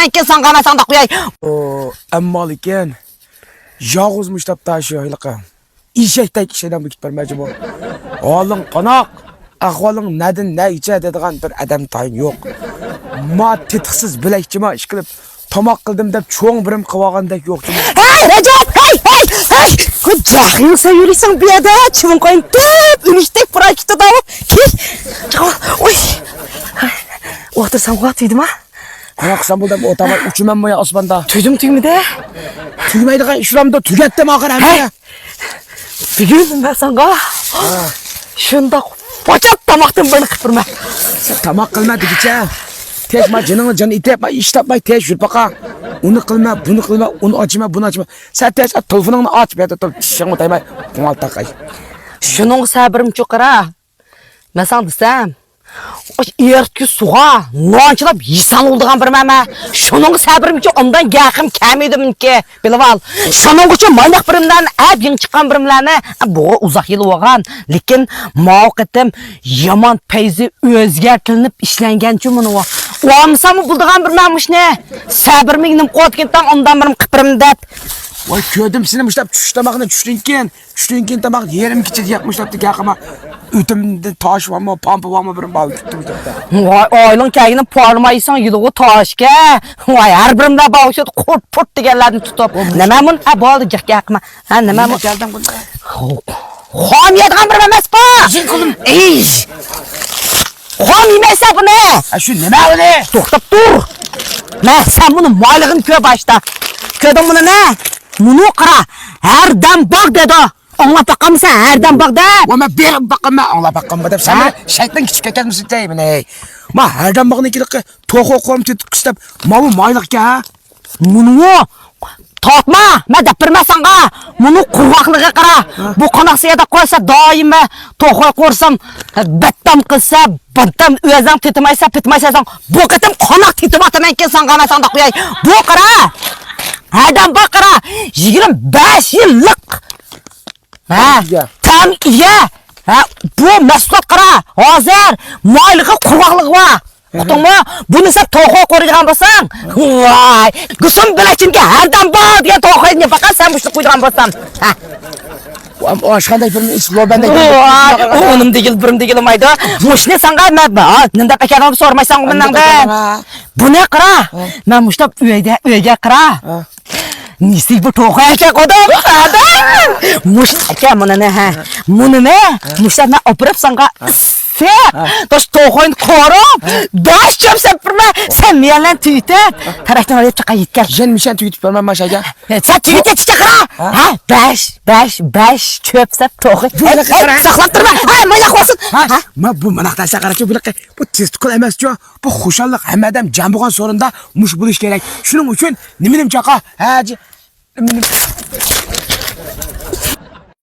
men ki sen qana sanda qo'yay. Ammo lekin yog'izmish deb tashi yo'qqa. Eshakdek ishdan bukib bermoqchi bu. Oling qanoq, ahvoling nadin ne icha dedigan bir adam tayin yo'q. Ma tetiksiz bilakchima ish qilib tomoq qildim deb cho'ng birim qilgandek yo'qchi. Hey Recep, hey. Ku jahilsa yürüysen bir yerde çimin koyun tüp ünüştek bırakıp da oy. Otursan kuatıydım ha? Qanoq Istanbulda o'taman uchiman moya osmonda. Tüydüm de. Tugmaydigan ishlamda tugatdim oxir hamma. Bilirdim ben sana. Şunda poçat tamaktan beni kıpırma. Tamoq qilmadigicha. Tekma jiningni jini itepma, ish topmay tez yur baqa. Uni qilma, buni qilma, uni ochma, buni ochma. Sen tez telefoningni och, bu yerda turib tishingni taymay, bunal taqay. Şunun sabırım çok ara. Ben sana desem. O ertki suğa noncılap yisan olduğun bir meme. Şunun sabırım ki ondan yakım kemiydim ki. Bilip al. Şunun için manyak birimden hep yeni çıkan birimlerine bu uzak yıl olgan. Lekin mağakitim yaman peyzi özgertilinip işlengen cümün o. O anısamı bulduğun bir memiş ne? Sabırım inim kodkinten ondan birim kıpırım dep. Voy ko'rdim seni mushlab tush tamog'ini tushdan keyin tomoq yerim kecha yapmışlabdi yaqima o'timdan tosh bormi pompa bormi bir bal tutdim debdi. Voy oylin kayini parmaysan yılığı toshga. Voy har birimda bağışıt qurt deganlarni tutib. Nima mun? Ha bo'ldi yaqma. Ha nima mun? Keldim bunda. Xom yedigan bir emas bu. Jin qildim. Ey! Xom yemasa buni. Ha shu nima buni? To'xtab tur. Men sen buni moylig'ini ko'r boshda. Ko'rding buni ne? Bunu qara. Har dam baq dedi. Anlab baqamsan, har dam baq de. Va men berib baqaman, anglab baqaman deb sen shayton kichik ekanmisan deyman ey. Ma har dam baqni ikiliqqa to'g'ri qo'rim tetib ma bu moyliqqa. Bunu Tatma, men depirmasanqa. Bunu qurg'oqligiga qara. Bu qanaqsiyada qo'ysa doim to'g'ri qo'rsam, battam qilsa, battam o'zing tetmaysan, bu qatim qanaq tetibataman ki sen qanasan da qo'yay. Bu qara. Adam bakara 25 yıllık. Ha, tam iya. Ha, bu mesut qara. Hozir moyliqi qurg'oqligi var. Uqdingmi? Buni sen to'g'ri qo'yadigan bo'lsang, voy, gusum bilachimga hardan bor degan to'g'rini faqat sen mushni qo'yadigan bo'lsam. Ha. Osh qanday bir islobanda. Onim birim degilmaydi. Mushni sanga nima ekanini so'rmaysan mendan. Buni qara. Men mushlab uyga qara. Nisi bu to'g'ri ekan odam. Mush aka buni ne ha. Buni ne? Mushlarni opirib sanga Toş toğun korum, daş çöpsep birme, sen miyalan tüyütüp, taraktan alıp çıka yitkel. Jen mişen tüyütüp vermem maşayga. Sen tüyütüp çıkara. Ha, beş çöpsep toğun. Saklap durma, manyak olsun. Ma bu manaktan sakaraçı bilakı, bu testikul emes diyor, bu hoşallık hem adam can buğan sorunda muş buluş gerek. Şunun için neminim çaka, hacı.